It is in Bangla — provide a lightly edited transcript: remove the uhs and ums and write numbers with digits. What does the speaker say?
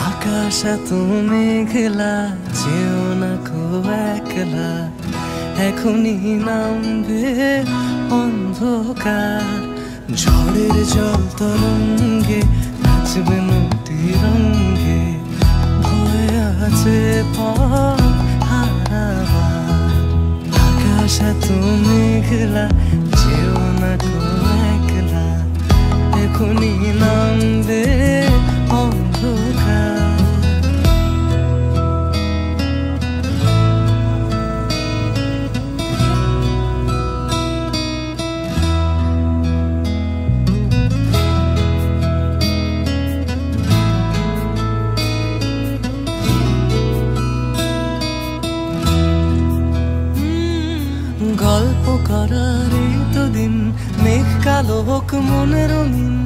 আকাশ এত মেঘলা, যেও না কো একলা, এখনই নামবে অন্ধকার। ঝড়ের জল তরঙ্গে নাচবে নদী রঙ্গে, ভয় আছে পথ হারাবার। আকাশ এত মেঘলা, যেও না কো একলা, এখনই নামবে অন্ধকার। গল্প করার এই তো দিন, মেঘ কালো হোক মনে রঙিন,